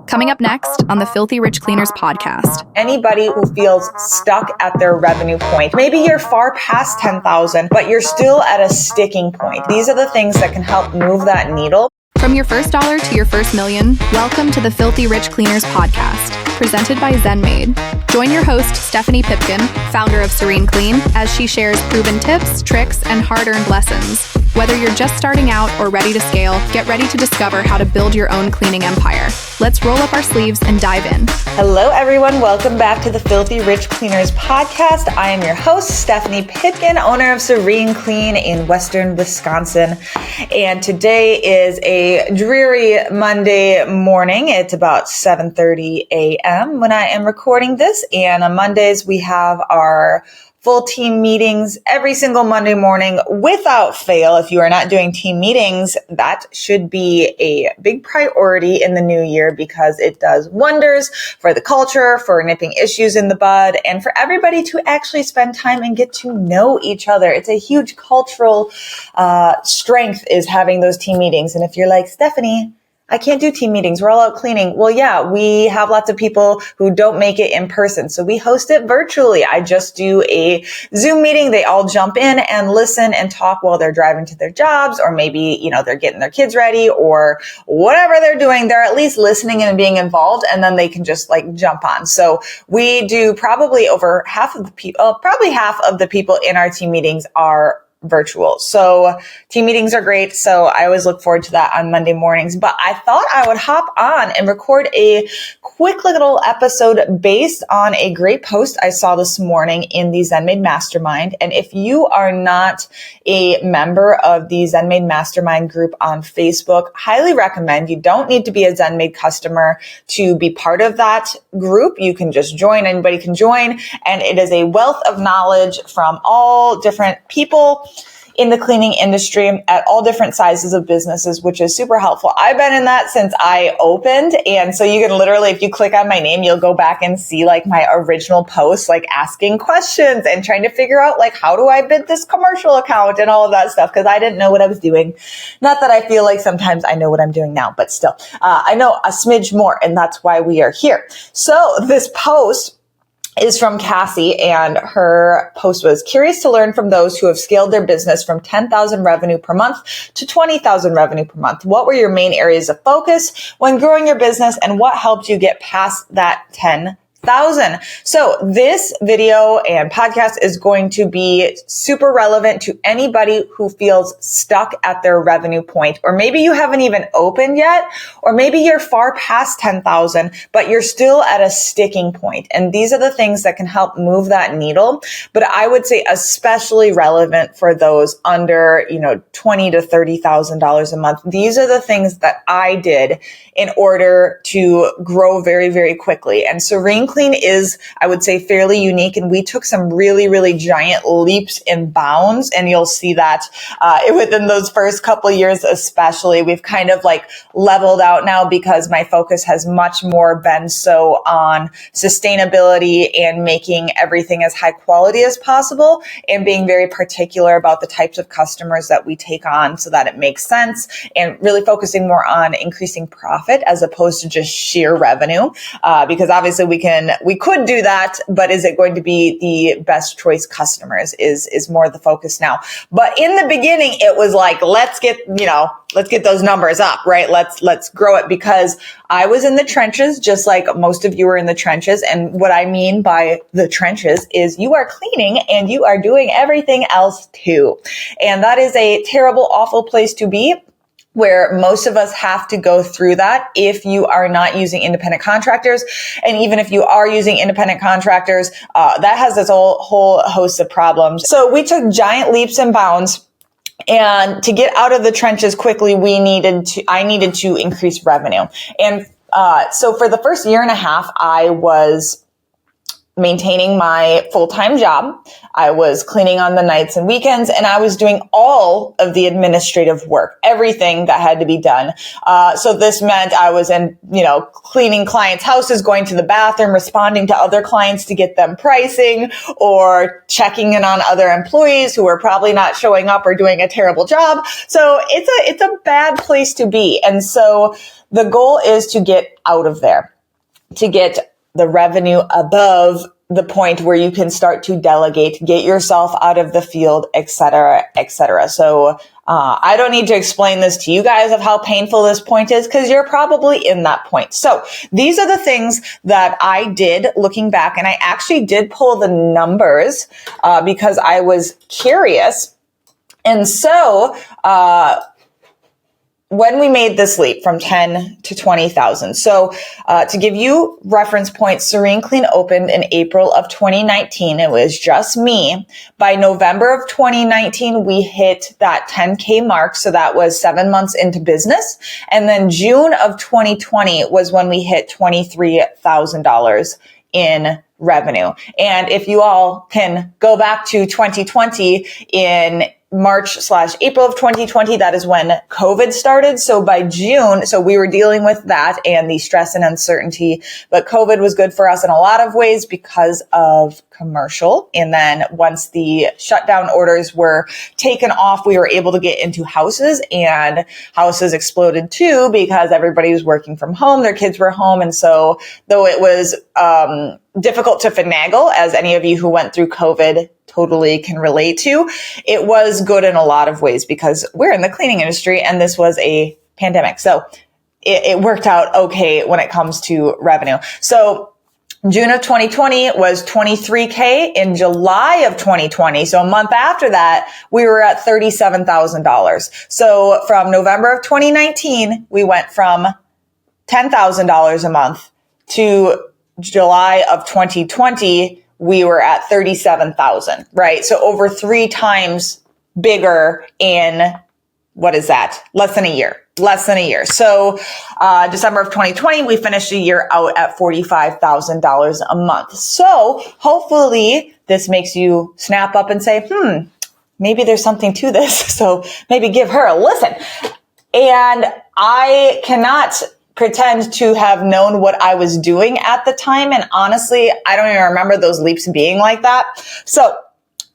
Coming up next on the Filthy Rich Cleaners podcast. Anybody who feels stuck at their revenue point, maybe you're far past 10,000, but you're still at a sticking point. These are the things that can help move that needle. From your first dollar to your first million, welcome to the Filthy Rich Cleaners podcast, presented by ZenMade. Join your host, Stephanie Pipkin, founder of Serene Clean, as she shares proven tips, tricks, and hard-earned lessons. Whether you're just starting out or ready to scale, get ready to discover how to build your own cleaning empire. Let's roll up our sleeves and dive in. Hello, everyone. Welcome back to the Filthy Rich Cleaners podcast. I am your host, Stephanie Pipkin, owner of Serene Clean in Western Wisconsin. And today is a dreary Monday morning. It's about 7:30 a.m. when I am recording this. And on Mondays, we have our full team meetings every single Monday morning without fail. If you are not doing team meetings, that should be a big priority in the new year because it does wonders for the culture, for nipping issues in the bud, and for everybody to actually spend time and get to know each other. It's a huge cultural strength is having those team meetings. And if you're like, Stephanie, I can't do team meetings. We're all out cleaning. Well, yeah, we have lots of people who don't make it in person. So we host it virtually. I just do a Zoom meeting. They all jump in and listen and talk while they're driving to their jobs, or maybe, they're getting their kids ready or whatever they're doing. They're at least listening and being involved, and then they can just jump on. So we do probably over half of the people in our team meetings are virtual. So team meetings are great. So I always look forward to that on Monday mornings. But I thought I would hop on and record a quick little episode based on a great post I saw this morning in the ZenMade Mastermind. And if you are not a member of the ZenMade Mastermind group on Facebook, highly recommend. You don't need to be a ZenMade customer to be part of that group. You can just join. Anybody can join. And it is a wealth of knowledge from all different people in the cleaning industry at all different sizes of businesses, which is super helpful. I've been in that since I opened. And so you can literally, if you click on my name, you'll go back and see my original posts, asking questions and trying to figure out how do I bid this commercial account and all of that stuff. Cause I didn't know what I was doing. Not that I feel like sometimes I know what I'm doing now, but still, I know a smidge more, and that's why we are here. So this post is from Cassie, and her post was curious to learn from those who have scaled their business from 10,000 revenue per month to 20,000 revenue per month. What were your main areas of focus when growing your business, and what helped you get past that 10,000? So this video and podcast is going to be super relevant to anybody who feels stuck at their revenue point, or maybe you haven't even opened yet, or maybe you're far past 10,000, but you're still at a sticking point. And these are the things that can help move that needle. But I would say especially relevant for those under, $20,000 to $30,000 a month. These are the things that I did in order to grow very, very quickly. And Serene Clean is, I would say, fairly unique. And we took some really, really giant leaps and bounds. And you'll see that within those first couple of years, especially, we've kind of leveled out now because my focus has much more been so on sustainability and making everything as high quality as possible, and being very particular about the types of customers that we take on so that it makes sense, and really focusing more on increasing profit as opposed to just sheer revenue. Because obviously we could do that, but is it going to be the best choice customers is more the focus now. But in the beginning, it was let's get those numbers up, right? Let's grow it, because I was in the trenches, just like most of you are in the trenches. And what I mean by the trenches is you are cleaning and you are doing everything else too. And that is a terrible, awful place to be, where most of us have to go through that if you are not using independent contractors. And even if you are using independent contractors, that has its whole host of problems. So we took giant leaps and bounds. And to get out of the trenches quickly, I needed to increase revenue. And so for the first year and a half, I was maintaining my full-time job. I was cleaning on the nights and weekends, and I was doing all of the administrative work, everything that had to be done. So this meant I was cleaning clients' houses, going to the bathroom, responding to other clients to get them pricing, or checking in on other employees who were probably not showing up or doing a terrible job. So it's a bad place to be. And so the goal is to get out of there, to get the revenue above the point where you can start to delegate, get yourself out of the field, et cetera, et cetera. So I don't need to explain this to you guys of how painful this point is, because you're probably in that point. So these are the things that I did looking back, and I actually did pull the numbers because I was curious. And so when we made this leap from 10 to 20,000. So, to give you reference points, Serene Clean opened in April of 2019. It was just me. By November of 2019, we hit that 10K mark. So that was 7 months into business. And then June of 2020 was when we hit $23,000 in revenue. And if you all can go back to 2020, in March/April of 2020, that is when COVID started. So by June, so we were dealing with that and the stress and uncertainty, but COVID was good for us in a lot of ways because of commercial. And then once the shutdown orders were taken off, we were able to get into houses, and houses exploded too because everybody was working from home. Their kids were home. And so though it was, difficult to finagle, as any of you who went through COVID totally can relate to, it was good in a lot of ways because we're in the cleaning industry and this was a pandemic. So it worked out okay when it comes to revenue. So June of 2020 was 23K. In July of 2020, so a month after that, we were at $37,000. So from November of 2019, we went from $10,000 a month to July of 2020, we were at 37,000, right? So over 3 times bigger in, what is that? Less than a year. So, December of 2020, we finished the year out at $45,000 a month. So hopefully this makes you snap up and say, maybe there's something to this. So maybe give her a listen. And I cannot pretend to have known what I was doing at the time. And honestly, I don't even remember those leaps being like that. So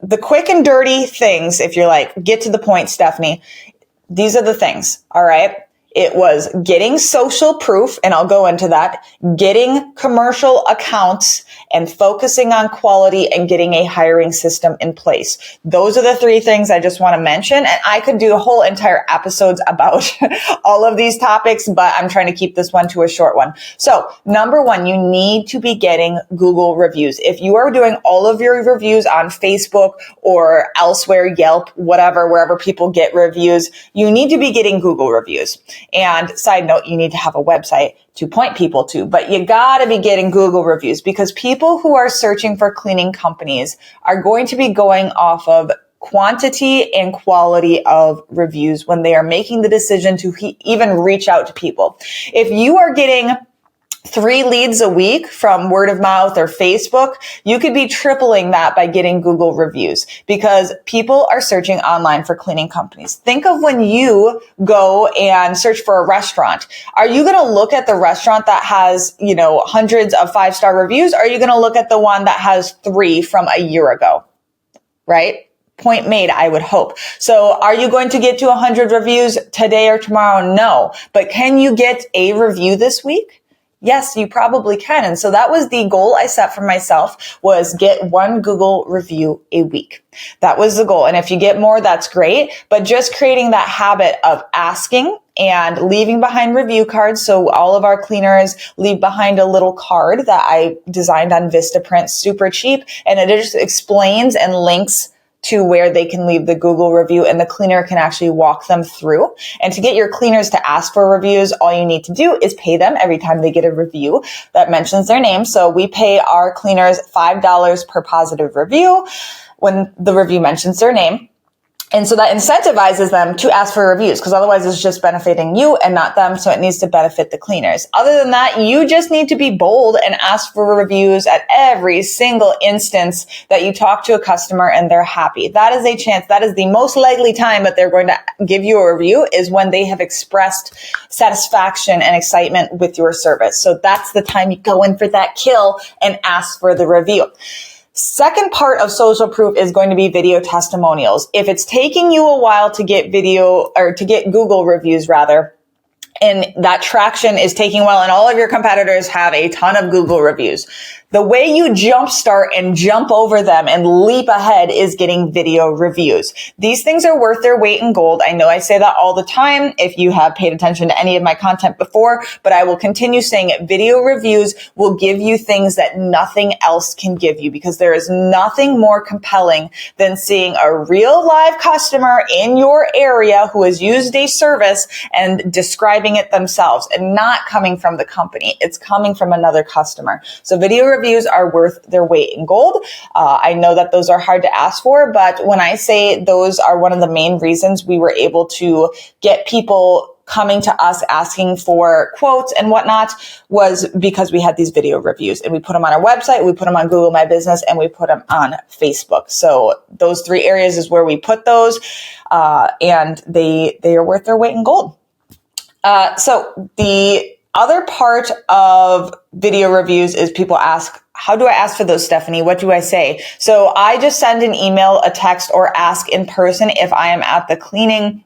the quick and dirty things, if you're like, get to the point, Stephanie, these are the things. All right. It was getting social proof, and I'll go into that, getting commercial accounts and focusing on quality and getting a hiring system in place. Those are the 3 things I just want to mention. And I could do a whole entire episodes about all of these topics, but I'm trying to keep this one to a short one. So number 1, you need to be getting Google reviews. If you are doing all of your reviews on Facebook or elsewhere, Yelp, whatever, wherever people get reviews, you need to be getting Google reviews. And side note, you need to have a website to point people to, but you gotta be getting Google reviews, because people who are searching for cleaning companies are going to be going off of quantity and quality of reviews when they are making the decision to even reach out to people. If you are getting 3 leads a week from word of mouth or Facebook, you could be tripling that by getting Google reviews, because people are searching online for cleaning companies. Think of when you go and search for a restaurant. Are you going to look at the restaurant that has, hundreds of 5-star reviews? Or are you going to look at the one that has 3 from a year ago? Right? Point made, I would hope. So are you going to get to 100 reviews today or tomorrow? No. But can you get a review this week? Yes, you probably can. And so that was the goal I set for myself, was get 1 Google review a week. That was the goal. And if you get more, that's great. But just creating that habit of asking and leaving behind review cards. So all of our cleaners leave behind a little card that I designed on Vistaprint, super cheap. And it just explains and links to where they can leave the Google review, and the cleaner can actually walk them through. And to get your cleaners to ask for reviews, all you need to do is pay them every time they get a review that mentions their name. So we pay our cleaners $5 per positive review when the review mentions their name. And so that incentivizes them to ask for reviews, because otherwise it's just benefiting you and not them. So it needs to benefit the cleaners. Other than that, you just need to be bold and ask for reviews at every single instance that you talk to a customer and they're happy. That is a chance. That is the most likely time that they're going to give you a review, is when they have expressed satisfaction and excitement with your service. So that's the time you go in for that kill and ask for the review. Second part of social proof is going to be video testimonials. If it's taking you a while to get video, or to get Google reviews rather, and that traction is taking a while and all of your competitors have a ton of Google reviews, the way you jumpstart and jump over them and leap ahead is getting video reviews. These things are worth their weight in gold. I know I say that all the time if you have paid attention to any of my content before, but I will continue saying it. Video reviews will give you things that nothing else can give you, because there is nothing more compelling than seeing a real live customer in your area who has used a service and describing it themselves, and not coming from the company. It's coming from another customer. So video reviews are worth their weight in gold. I know that those are hard to ask for, but when I say those are one of the main reasons we were able to get people coming to us asking for quotes and whatnot, was because we had these video reviews, and we put them on our website, we put them on Google My Business, and we put them on Facebook. So those three areas is where we put those, and they are worth their weight in gold. So the other part of video reviews is people ask, how do I ask for those, Stephanie? What do I say? So I just send an email, a text, or ask in person if I am at the cleaning,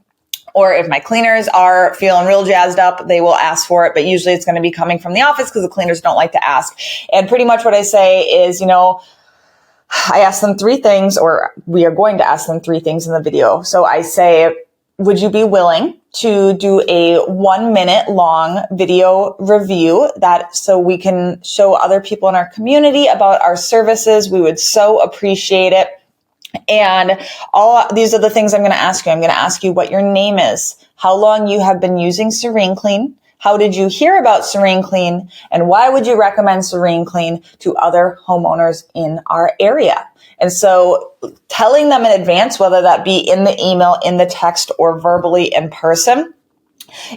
or if my cleaners are feeling real jazzed up, they will ask for it. But usually it's going to be coming from the office, because the cleaners don't like to ask. And pretty much what I say is, I ask them three things, or we are going to ask them three things in the video. So I say, would you be willing to do a 1 minute long video review, that so we can show other people in our community about our services? We would so appreciate it. And these are the things I'm going to ask you. I'm going to ask you what your name is, how long you have been using Serene Clean, how did you hear about Serene Clean, and why would you recommend Serene Clean to other homeowners in our area? And so telling them in advance, whether that be in the email, in the text, or verbally in person,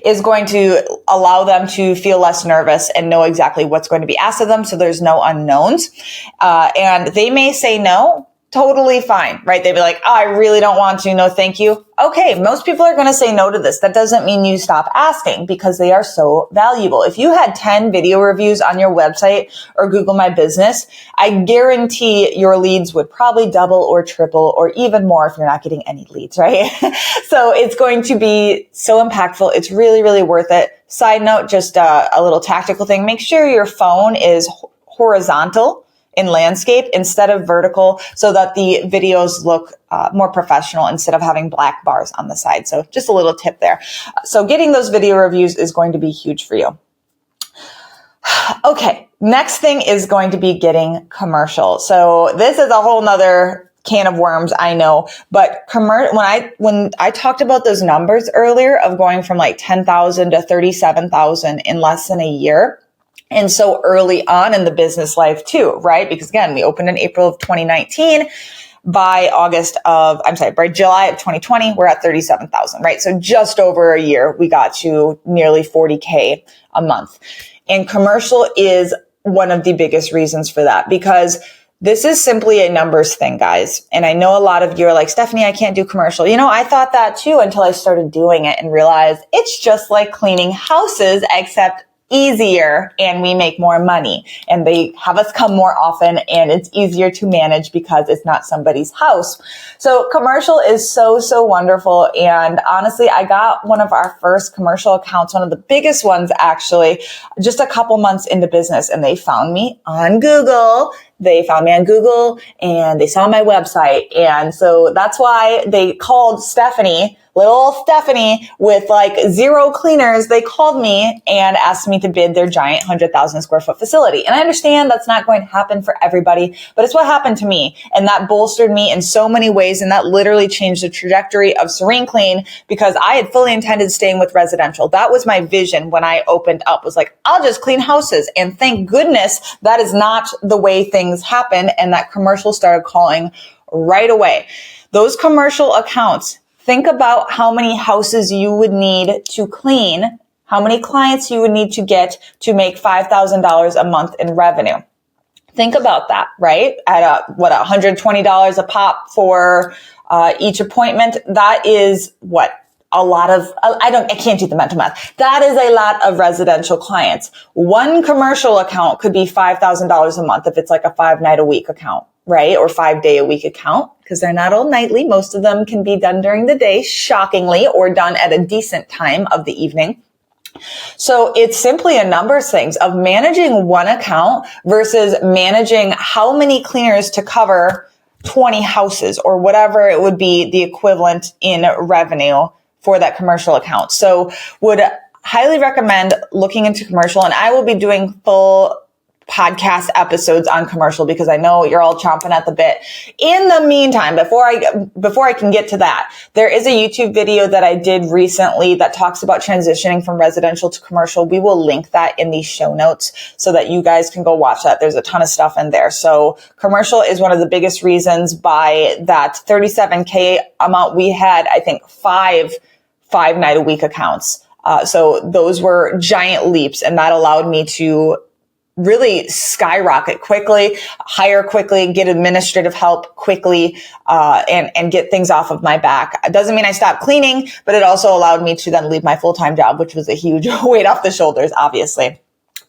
is going to allow them to feel less nervous and know exactly what's going to be asked of them. So there's no unknowns. And they may say no. Totally fine, right? They'd be like, oh, I really don't want to. No, thank you. Okay. Most people are going to say no to this. That doesn't mean you stop asking, because they are so valuable. If you had 10 video reviews on your website or Google My Business, I guarantee your leads would probably double or triple or even more if you're not getting any leads, right? So it's going to be so impactful. It's really, really worth it. Side note, just a little tactical thing. Make sure your phone is horizontal in landscape instead of vertical, so that the videos look more professional instead of having black bars on the side. So just a little tip there. So getting those video reviews is going to be huge for you. Okay, next thing is going to be getting commercial. So this is a whole nother can of worms, I know, but when I talked about those numbers earlier of going from like 10,000 to 37,000 in less than a year, and so early on in the business life too, right? Because again, we opened in April of 2019. By July of 2020, we're at 37,000, right? So just over a year, we got to nearly 40K a month. And commercial is one of the biggest reasons for that, because this is simply a numbers thing, guys. And I know a lot of you are like, Stephanie, I can't do commercial. I thought that too until I started doing it and realized it's just like cleaning houses, except easier, and we make more money, and they have us come more often, and it's easier to manage because it's not somebody's house. So commercial is so, so wonderful. And honestly, I got one of our first commercial accounts, one of the biggest ones actually, just a couple months into business, and they found me on Google. And they saw my website. And so that's why they called Stephanie, little Stephanie with like 0 cleaners. They called me and asked me to bid their giant 100,000 square foot facility. And I understand that's not going to happen for everybody, but it's what happened to me. And that bolstered me in so many ways. And that literally changed the trajectory of Serene Clean, because I had fully intended staying with residential. That was my vision when I opened up, was like, I'll just clean houses. And thank goodness that is not the way things happen. And that commercial started calling right away. Those commercial accounts, think about how many houses you would need to clean, how many clients you would need to get to make $5,000 a month in revenue. Think about that, right? At $120 a pop for each appointment. That is a lot of, I can't do the mental math. That is a lot of residential clients. One commercial account could be $5,000 a month if it's like a 5-night-a-week account, right? Or 5-day-a-week account, because they're not all nightly. Most of them can be done during the day, shockingly, or done at a decent time of the evening. So it's simply a numbers things of managing one account versus managing how many cleaners to cover 20 houses or whatever it would be the equivalent in revenue for that commercial account. So would highly recommend looking into commercial, and I will be doing full podcast episodes on commercial because I know you're all chomping at the bit. In the meantime, before I can get to that, there is a YouTube video that I did recently that talks about transitioning from residential to commercial. We will link that in the show notes so that you guys can go watch that. There's a ton of stuff in there. So commercial is one of the biggest reasons. By that $37K amount, we had, I think, five night a week accounts. So those were giant leaps, and that allowed me to really skyrocket quickly, hire quickly, get administrative help quickly, and get things off of my back. It doesn't mean I stopped cleaning, but it also allowed me to then leave my full-time job, which was a huge weight off the shoulders, obviously.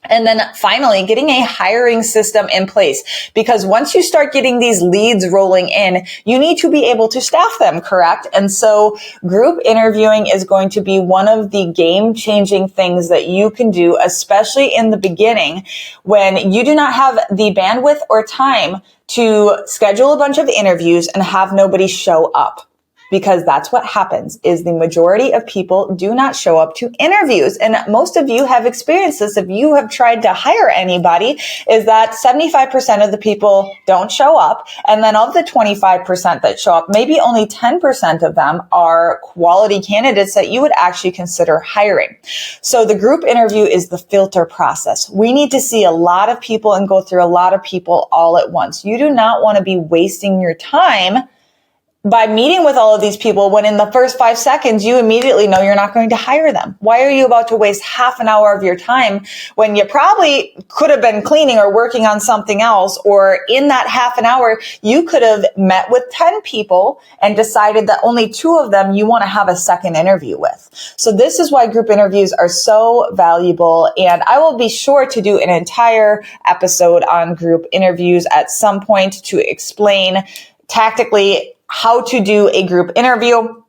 And then finally, getting a hiring system in place, because once you start getting these leads rolling in, you need to be able to staff them, correct? And so group interviewing is going to be one of the game-changing things that you can do, especially in the beginning when you do not have the bandwidth or time to schedule a bunch of interviews and have nobody show up. Because that's what happens, is the majority of people do not show up to interviews. And most of you have experienced this if you have tried to hire anybody, is that 75% of the people don't show up. And then of the 25% that show up, maybe only 10% of them are quality candidates that you would actually consider hiring. So the group interview is the filter process. We need to see a lot of people and go through a lot of people all at once. You do not want to be wasting your time by meeting with all of these people when in the first 5 seconds you immediately know you're not going to hire them. Why are you about to waste half an hour of your time when you probably could have been cleaning or working on something else, or in that half an hour you could have met with 10 people and decided that only 2 of them you want to have a second interview with. So this is why group interviews are so valuable, and I will be sure to do an entire episode on group interviews at some point to explain tactically how to do a group interview,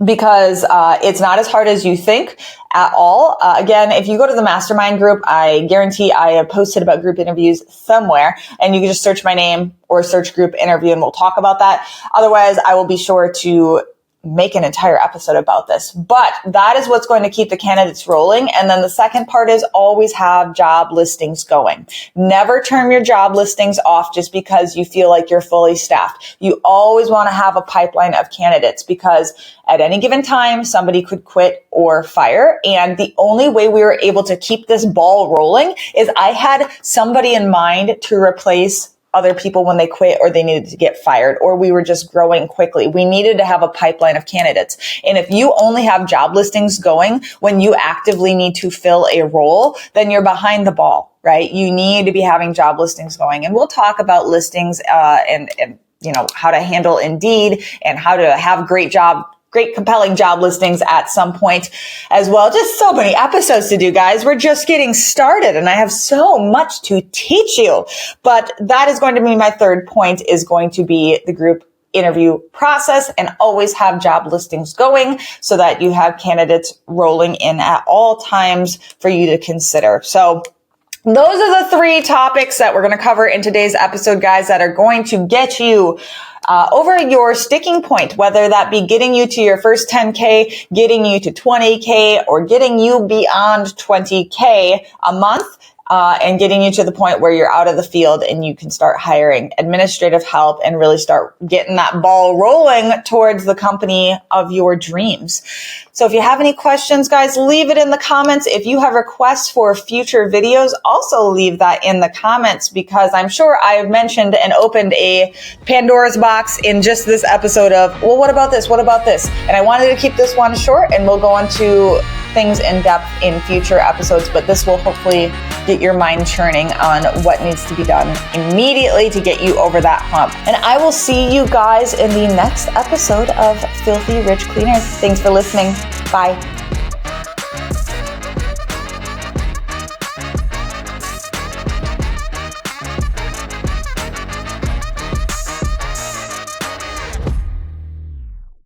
because it's not as hard as you think at all. Again, if you go to the mastermind group, I guarantee I have posted about group interviews somewhere, and you can just search my name or search group interview and we'll talk about that. Otherwise, I will be sure to make an entire episode about this. But that is what's going to keep the candidates rolling. And then the second part is always have job listings going. Never turn your job listings off just because you feel like you're fully staffed. You always want to have a pipeline of candidates, because at any given time, somebody could quit or fire. And the only way we were able to keep this ball rolling is I had somebody in mind to replace other people when they quit or they needed to get fired, or we were just growing quickly. We needed to have a pipeline of candidates. And if you only have job listings going when you actively need to fill a role, then you're behind the ball, right? You need to be having job listings going. And we'll talk about listings, and you know, how to handle Indeed and how to have great compelling job listings at some point as well. Just so many episodes to do, guys. We're just getting started and I have so much to teach you. But that is going to be my third point, is going to be the group interview process, and always have job listings going so that you have candidates rolling in at all times for you to consider. So those are the 3 topics that we're going to cover in today's episode, guys, that are going to get you over your sticking point, whether that be getting you to your first 10K, getting you to 20K, or getting you beyond 20K a month. and getting you to the point where you're out of the field and you can start hiring administrative help and really start getting that ball rolling towards the company of your dreams. So if you have any questions, guys, leave it in the comments. If you have requests for future videos, also leave that in the comments, because I'm sure I've mentioned and opened a Pandora's box in just this episode of, well, what about this? What about this? And I wanted to keep this one short, and we'll go into things in depth in future episodes, but this will hopefully get your mind churning on what needs to be done immediately to get you over that hump. And I will see you guys in the next episode of Filthy Rich Cleaners. Thanks for listening. Bye.